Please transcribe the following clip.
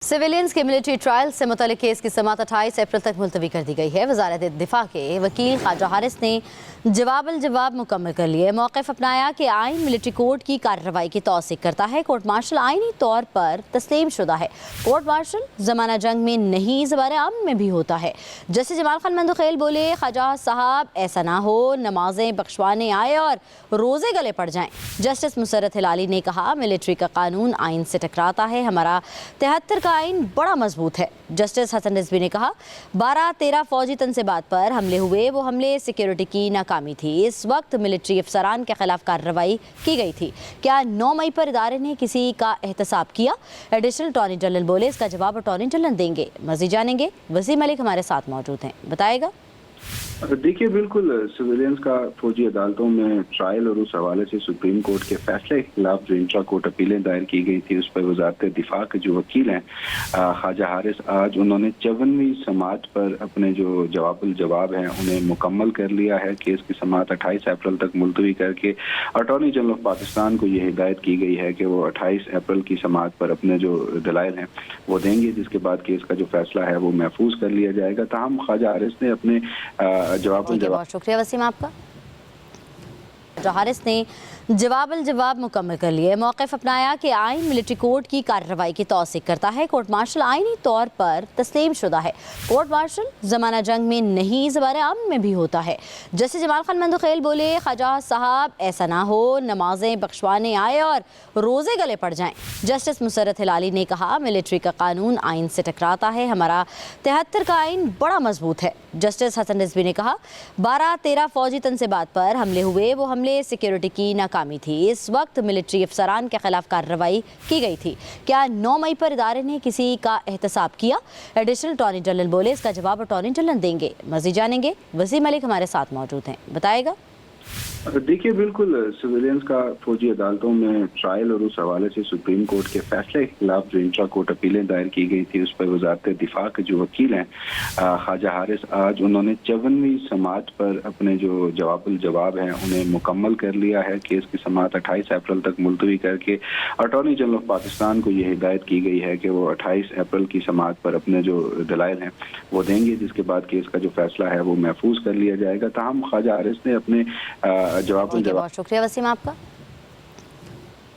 Civilians के military trial से मुतल्लिक case की समाअत 28 अप्रैल तक मुलतवी कर दी गई है। वज़ारत दिफा के वकील ख्वाजा हारिस ने जवाब मुकम्मल कर लिए। मौक़िफ़ अपनाया कि आइन मिलिट्री कोर्ट की कार्रवाई की तौसीक़ करता है। कोर्ट मार्शल आइनी तौर पर तस्लीम शुदा है। कोर्ट मार्शल ज़माना जंग में नहीं, ज़बार अमन में भी होता है। जस्टिस जमाल खान मंदुखेल बोले, ख्वाजा साहब ऐसा ना हो, नमाजें बख्शवाने आए और रोज़े गले पड़ जाएं। जस्टिस मुसर्रत हिलाली ने कहा, मिलिट्री का कानून आइन से टकराता है, हमारा 73 का आइन बड़ा मजबूत है। जस्टिस हसन रिजवी ने कहा, 12-13 फौजी तनसीबात पर हमले हुए, वो हमले सिक्योरिटी की नाकामी थी। इस वक्त मिलिट्री अफसरान के खिलाफ कार्रवाई की गई थी। क्या 9 मई पर इदारे ने किसी का एहतसाब किया? एडिशनल अटॉर्नी जनरल बोले, इसका जवाब अटॉर्नी जनरल देंगे। मज़ीद जानेंगे, वसीम मलिक हमारे साथ मौजूद हैं, बताएगा। देखिए, बिल्कुल सिविलियंस का फौजी अदालतों में ट्रायल और उस हवाले से सुप्रीम कोर्ट के फैसले के खिलाफ जो इंट्रा कोर्ट अपीलें दायर की गई थी, उस पर वजारत दिफा के जो वकील हैं ख्वाजा हारिस, आज उन्होंने 54वीं समाअत पर अपने जो जवाब हैं उन्हें मुकम्मल कर लिया है। केस की समाअत 28 अप्रैल तक मुलतवी करके अटॉर्नी जनरल ऑफ पाकिस्तान को ये हिदायत की गई है कि वो 28 अप्रैल की समाअत पर अपने जो दलाइल हैं वो देंगे, जिसके बाद केस का जो फैसला है वो महफूज कर लिया जाएगा। ताहम ख्वाजा हारिस ने अपने बहुत शुक्रिया वसीम आपका। हारिस ने जवाब मुकम्मल कर लिए। मौक़िफ़ अपनाया कि आइन मिलिट्री कोर्ट की कार्रवाई की तौसीक़ करता है। कोर्ट मार्शल आइनी तौर पर तस्लीम शुदा है। कोर्ट मार्शल ज़माना जंग में नहीं, ज़बार अमन में भी होता है। जस्टिस जमाल खान मंदुखेल बोले, ख्वाजा साहब ऐसा ना हो, नमाजें बख्शवाने आए और रोज़े गले पड़ जाएं। जस्टिस मुसर्रत हिलाली ने कहा, मिलिट्री का कानून आइन से टकराता है, हमारा 73 का आइन बड़ा मजबूत है। जस्टिस हसन रिजवी ने कहा, 12-13 फौजी तनसीबात पर हमले हुए, वो हमले सिक्योरिटी की नाकामी थी। इस वक्त मिलिट्री अफसरान के खिलाफ कार्रवाई की गई थी। क्या 9 मई पर इदारे ने किसी का एहतसाब किया? एडिशनल अटॉर्नी जनरल बोले, इसका जवाब अटॉर्नी जनरल देंगे। मज़ीद जानेंगे, वसीम मलिक हमारे साथ मौजूद हैं, बताएगा। देखिए, बिल्कुल सिविलियंस का फौजी अदालतों में ट्रायल और उस हवाले से सुप्रीम कोर्ट के फैसले के खिलाफ जो इंट्रा कोर्ट अपीलें दायर की गई थी, उस पर वजारत दिफा के जो वकील हैं ख्वाजा हारिस, आज उन्होंने 54वीं समाअत पर अपने जो जवाब हैं उन्हें मुकम्मल कर लिया है। केस की समाअत 28 अप्रैल तक मुलतवी करके अटॉर्नी जनरल ऑफ पाकिस्तान को ये हिदायत की गई है कि वो 28 अप्रैल की समाअत पर अपने जो दलाइल हैं वो देंगे, जिसके बाद केस का जो फैसला है वो महफूज कर लिया जाएगा। ताहम ख्वाजा हारिस ने अपने बहुत शुक्रिया वसीम आपका।